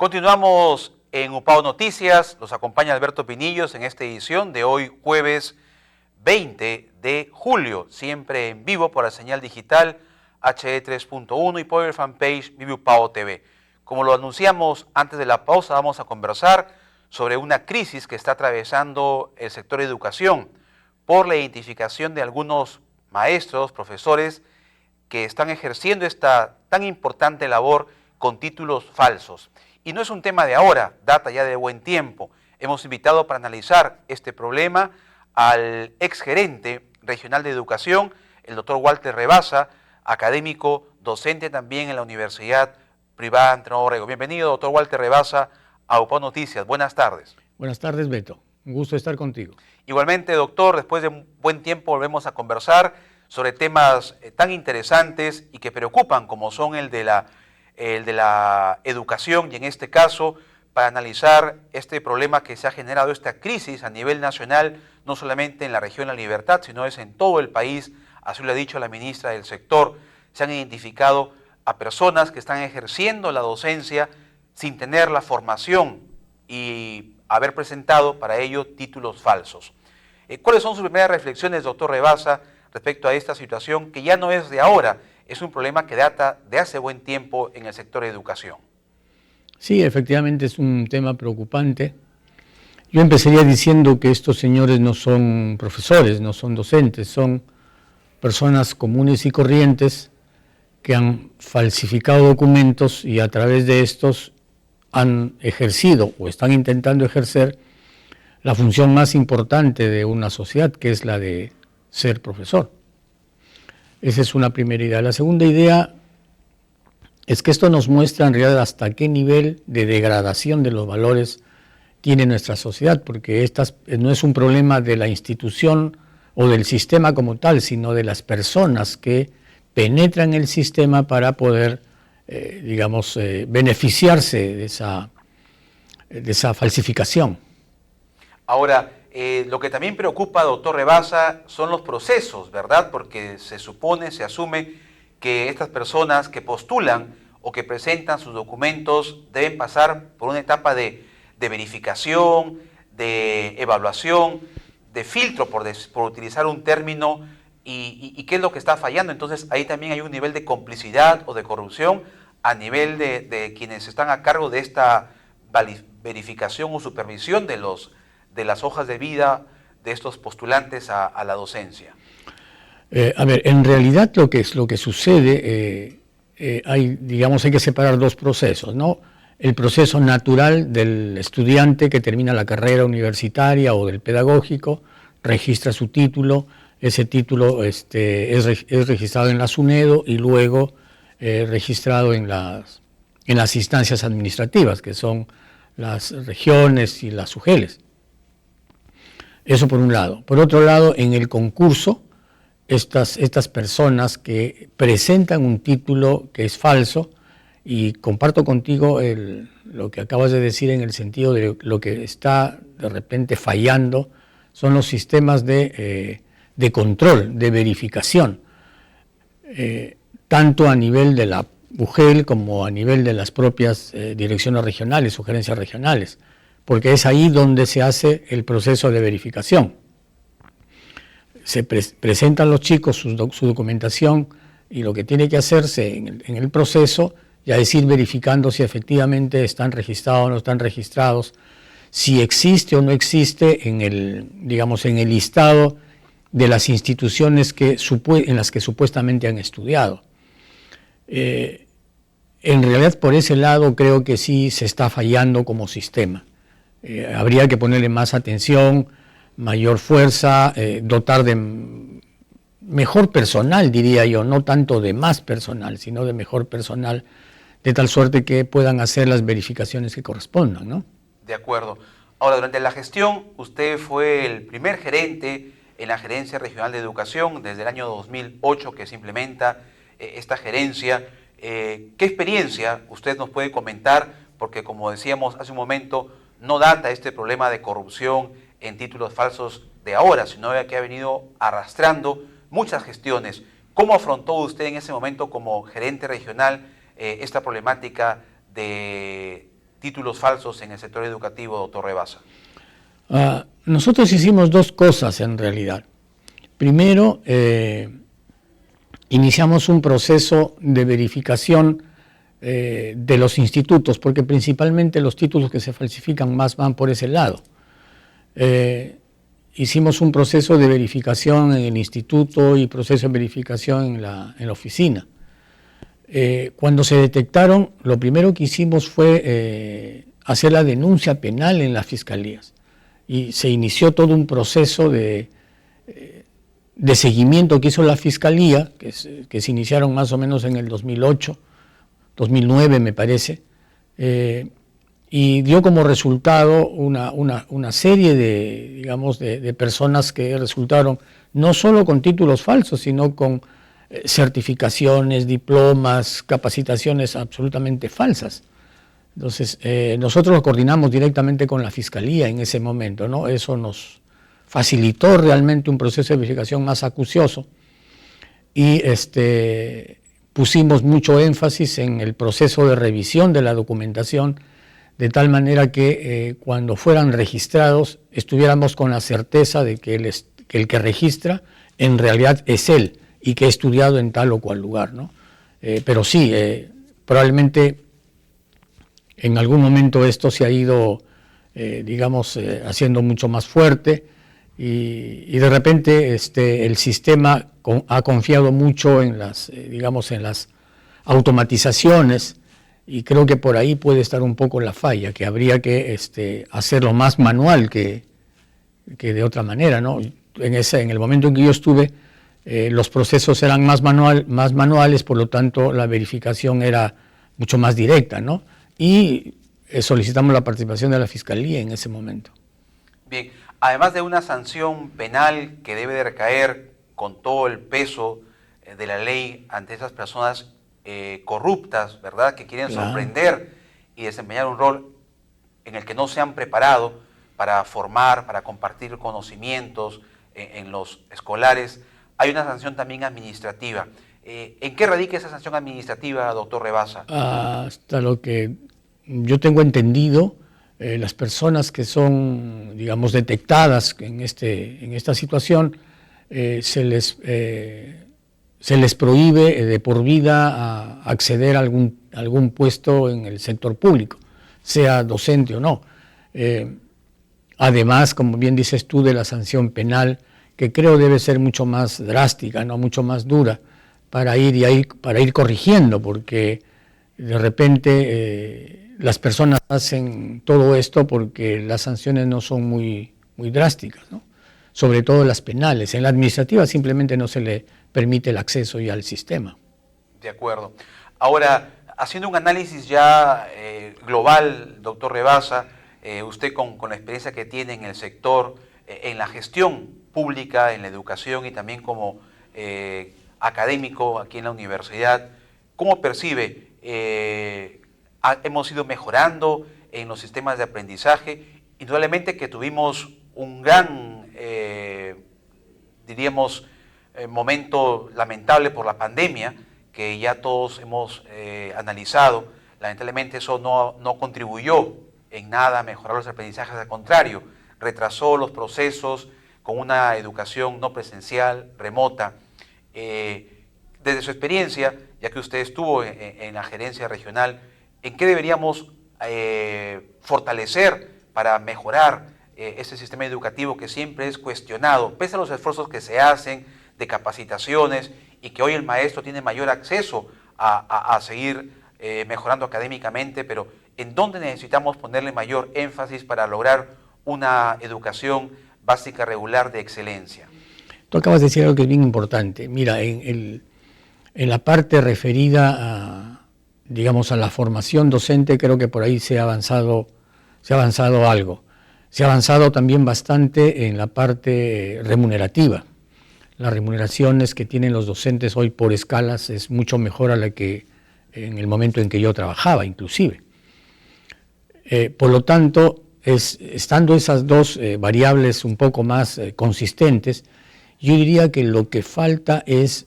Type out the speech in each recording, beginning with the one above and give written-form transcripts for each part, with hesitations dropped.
Continuamos en UPAO Noticias, los acompaña Alberto Pinillos en esta edición de hoy jueves 20 de julio, siempre en vivo por la señal digital HD 3.1 y por el fanpage UPAO TV. Como lo anunciamos antes de la pausa, vamos a conversar sobre una crisis que está atravesando el sector de educación por la identificación de algunos maestros, profesores que están ejerciendo esta tan importante labor con títulos falsos. Y no es un tema de ahora, data ya de buen tiempo. Hemos invitado para analizar este problema al exgerente regional de educación, el doctor Walter Rebasa, académico, docente también en la Universidad Privada Antenor Orrego. Bienvenido, doctor Walter Rebasa, a UPAO Noticias. Buenas tardes. Buenas tardes, Beto. Un gusto estar contigo. Igualmente, doctor, después de un buen tiempo volvemos a conversar sobre temas tan interesantes y que preocupan como son el de la educación y en este caso para analizar este problema que se ha generado, esta crisis a nivel nacional, no solamente en la región La Libertad, sino es en todo el país, así lo ha dicho la ministra del sector. Se han identificado a personas que están ejerciendo la docencia sin tener la formación y haber presentado para ello títulos falsos. ¿Cuáles son sus primeras reflexiones, doctor Rebasa, respecto a esta situación que ya no es de ahora, es un problema que data de hace buen tiempo en el sector de educación? Sí, efectivamente es un tema preocupante. Yo empezaría diciendo que estos señores no son profesores, no son docentes, son personas comunes y corrientes que han falsificado documentos y a través de estos han ejercido o están intentando ejercer la función más importante de una sociedad, que es la de ser profesor. Esa es una primera idea. La segunda idea es que esto nos muestra en realidad hasta qué nivel de degradación de los valores tiene nuestra sociedad, porque no es un problema de la institución o del sistema como tal, sino de las personas que penetran el sistema para poder, beneficiarse de esa falsificación. Ahora, lo que también preocupa, doctor Rebasa, son los procesos, ¿verdad? Porque se supone, se asume que estas personas que postulan o que presentan sus documentos deben pasar por una etapa de verificación, de evaluación, de filtro, por utilizar un término, y qué es lo que está fallando. Entonces ahí también hay un nivel de complicidad o de corrupción a nivel de quienes están a cargo de esta verificación o supervisión de las hojas de vida de estos postulantes a la docencia. En realidad lo que sucede, hay que separar dos procesos, ¿no? El proceso natural del estudiante que termina la carrera universitaria o del pedagógico, registra su título, ese título es registrado en la SUNEDO y luego registrado en las instancias administrativas, que son las regiones y las UGELES. Eso por un lado. Por otro lado, en el concurso, estas personas que presentan un título que es falso, y comparto contigo lo que acabas de decir en el sentido de lo que está de repente fallando, son los sistemas de control, de verificación, tanto a nivel de la UGEL como a nivel de las propias direcciones regionales, sugerencias regionales, porque es ahí donde se hace el proceso de verificación. Se presentan los chicos su documentación y lo que tiene que hacerse en el proceso ya es ir verificando si efectivamente están registrados o no están registrados, si existe o no existe en el listado de las instituciones en las que supuestamente han estudiado. En realidad, por ese lado, creo que sí se está fallando como sistema. Habría que ponerle más atención, mayor fuerza, dotar de mejor personal, diría yo, no tanto de más personal, sino de mejor personal, de tal suerte que puedan hacer las verificaciones que correspondan, ¿no? De acuerdo. Ahora, durante la gestión, usted fue el primer gerente en la Gerencia Regional de Educación desde el año 2008 que se implementa esta gerencia. ¿Qué experiencia usted nos puede comentar? Porque como decíamos hace un momento, no data este problema de corrupción en títulos falsos de ahora, sino que ha venido arrastrando muchas gestiones. ¿Cómo afrontó usted en ese momento como gerente regional esta problemática de títulos falsos en el sector educativo, doctor Rebaza? Nosotros hicimos dos cosas en realidad. Primero, iniciamos un proceso de verificación de los institutos, porque principalmente los títulos que se falsifican más van por ese lado. Hicimos un proceso de verificación en el instituto y proceso de verificación en la oficina. Cuando se detectaron, lo primero que hicimos fue hacer la denuncia penal en las fiscalías y se inició todo un proceso de seguimiento que hizo la fiscalía, que se iniciaron más o menos en el 2008, 2009 me parece, y dio como resultado una serie de personas que resultaron no solo con títulos falsos, sino con certificaciones, diplomas, capacitaciones absolutamente falsas. Entonces, nosotros lo coordinamos directamente con la Fiscalía en ese momento, ¿no? Eso nos facilitó realmente un proceso de verificación más acucioso y pusimos mucho énfasis en el proceso de revisión de la documentación, de tal manera que cuando fueran registrados estuviéramos con la certeza de que el que registra en realidad es él y que ha estudiado en tal o cual lugar, ¿no? Pero sí, probablemente en algún momento esto se ha ido, haciendo mucho más fuerte y de repente el sistema ha confiado mucho en las automatizaciones y creo que por ahí puede estar un poco la falla, que habría que hacerlo más manual que de otra manera, ¿no? En el momento en que yo estuve, los procesos eran más manuales, por lo tanto la verificación era mucho más directa, ¿no? Y solicitamos la participación de la Fiscalía en ese momento. Bien, además de una sanción penal que debe de recaer con todo el peso de la ley ante esas personas corruptas, ¿verdad?, que quieren sorprender y desempeñar un rol en el que no se han preparado para formar, para compartir conocimientos en los escolares, hay una sanción también administrativa. ¿En qué radica esa sanción administrativa, doctor Rebaza? Hasta lo que yo tengo entendido, las personas que son, detectadas en esta situación, se les prohíbe de por vida acceder a algún puesto en el sector público, sea docente o no. Además, como bien dices tú, de la sanción penal, que creo debe ser mucho más drástica, ¿no?, mucho más dura, para ir corrigiendo, porque de repente las personas hacen todo esto porque las sanciones no son muy drásticas, ¿no?, sobre todo las penales. En la administrativa simplemente no se le permite el acceso ya al sistema. De acuerdo. Ahora, haciendo un análisis ya global, doctor Rebaza, usted con la experiencia que tiene en el sector, en la gestión pública, en la educación y también como académico aquí en la universidad, ¿cómo percibe? Hemos ido mejorando en los sistemas de aprendizaje. Indudablemente que tuvimos un gran, momento lamentable por la pandemia, que ya todos hemos analizado. Lamentablemente eso no contribuyó en nada a mejorar los aprendizajes, al contrario, retrasó los procesos con una educación no presencial, remota. Desde su experiencia, ya que usted estuvo en la gerencia regional, ¿en qué deberíamos fortalecer para mejorar ese sistema educativo que siempre es cuestionado, pese a los esfuerzos que se hacen de capacitaciones y que hoy el maestro tiene mayor acceso a seguir mejorando académicamente, pero en dónde necesitamos ponerle mayor énfasis para lograr una educación básica regular de excelencia? Tú acabas de decir algo que es bien importante. Mira, en la parte referida a la formación docente, creo que por ahí se ha avanzado algo. Se ha avanzado también bastante en la parte remunerativa. Las remuneraciones que tienen los docentes hoy por escalas es mucho mejor a la que en el momento en que yo trabajaba, inclusive. Por lo tanto, estando esas dos variables un poco más consistentes, yo diría que lo que falta es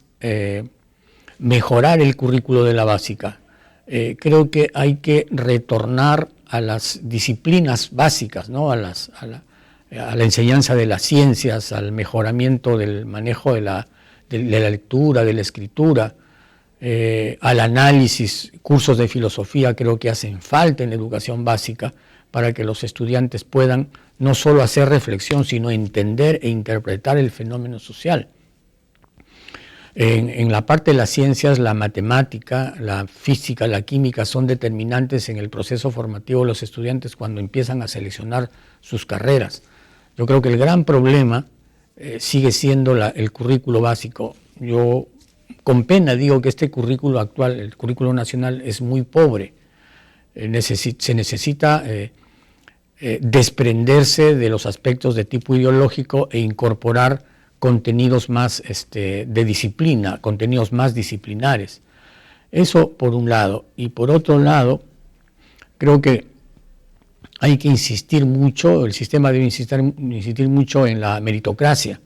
mejorar el currículo de la básica. Creo que hay que retornar a las disciplinas básicas, ¿no? a la enseñanza de las ciencias, al mejoramiento del manejo de la lectura, de la escritura, al análisis, cursos de filosofía creo que hacen falta en la educación básica para que los estudiantes puedan no solo hacer reflexión, sino entender e interpretar el fenómeno social. En la parte de las ciencias, la matemática, la física, la química son determinantes en el proceso formativo de los estudiantes cuando empiezan a seleccionar sus carreras. Yo creo que el gran problema sigue siendo el currículo básico. Yo con pena digo que este currículo actual, el currículo nacional, es muy pobre. Se necesita desprenderse de los aspectos de tipo ideológico e incorporar contenidos más de disciplina, contenidos más disciplinares. Eso por un lado. Y por otro lado, creo que hay que insistir mucho, el sistema debe insistir mucho en la meritocracia,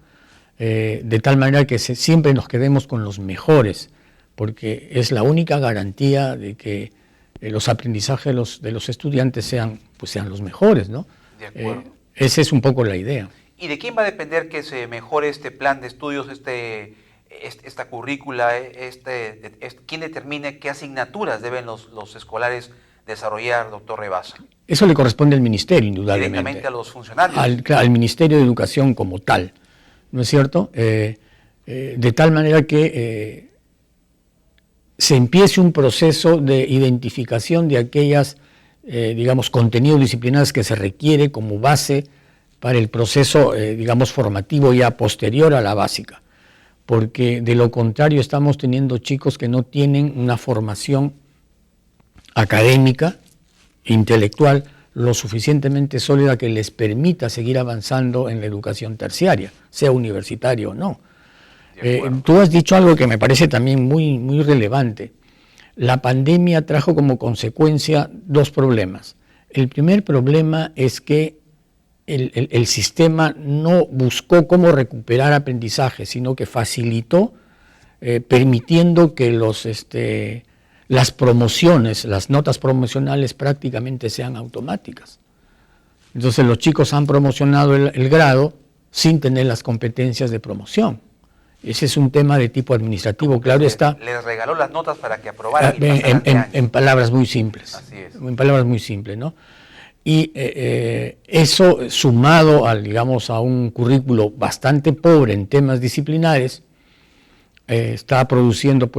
de tal manera que siempre nos quedemos con los mejores, porque es la única garantía de que los aprendizajes de los estudiantes sean los mejores, ¿no? De acuerdo. Esa es un poco la idea. ¿Y de quién va a depender que se mejore este plan de estudios, esta currícula? ¿Quién determine qué asignaturas deben los escolares desarrollar, doctor Rebasa? Eso le corresponde al ministerio, indudablemente. Directamente a los funcionarios. Al Ministerio de Educación como tal, ¿no es cierto? De tal manera que se empiece un proceso de identificación de aquellas, contenidos disciplinares que se requiere como base para el proceso, formativo ya posterior a la básica. Porque de lo contrario estamos teniendo chicos que no tienen una formación académica, intelectual, lo suficientemente sólida que les permita seguir avanzando en la educación terciaria, sea universitaria o no. Tú has dicho algo que me parece también muy, muy relevante. La pandemia trajo como consecuencia dos problemas. El primer problema es que el sistema no buscó cómo recuperar aprendizaje, sino que facilitó, permitiendo que las promociones, las notas promocionales prácticamente sean automáticas. Entonces los chicos han promocionado el grado sin tener las competencias de promoción. Ese es un tema de tipo administrativo, claro está. Les regaló las notas para que aprobaran. En palabras muy simples. Así es. En palabras muy simples, ¿no? Y eso sumado a un currículo bastante pobre en temas disciplinares, está produciendo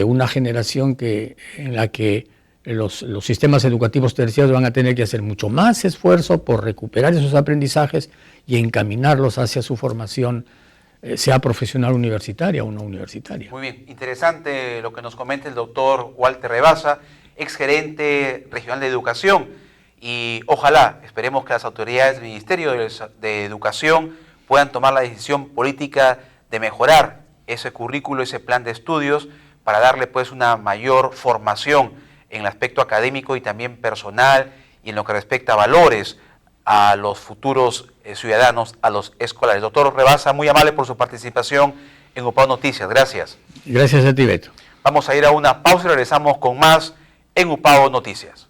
una generación en la que los sistemas educativos terciarios van a tener que hacer mucho más esfuerzo por recuperar esos aprendizajes y encaminarlos hacia su formación, sea profesional universitaria o no universitaria. Muy bien, interesante lo que nos comenta el doctor Walter Rebasa, exgerente regional de educación, y ojalá, esperemos que las autoridades del Ministerio de Educación puedan tomar la decisión política de mejorar ese currículo, ese plan de estudios, para darle una mayor formación en el aspecto académico y también personal, y en lo que respecta a valores a los futuros ciudadanos, a los escolares. Doctor Rebasa, muy amable por su participación en UPAO Noticias. Gracias. Gracias a ti, Beto. Vamos a ir a una pausa y regresamos con más en UPAO Noticias.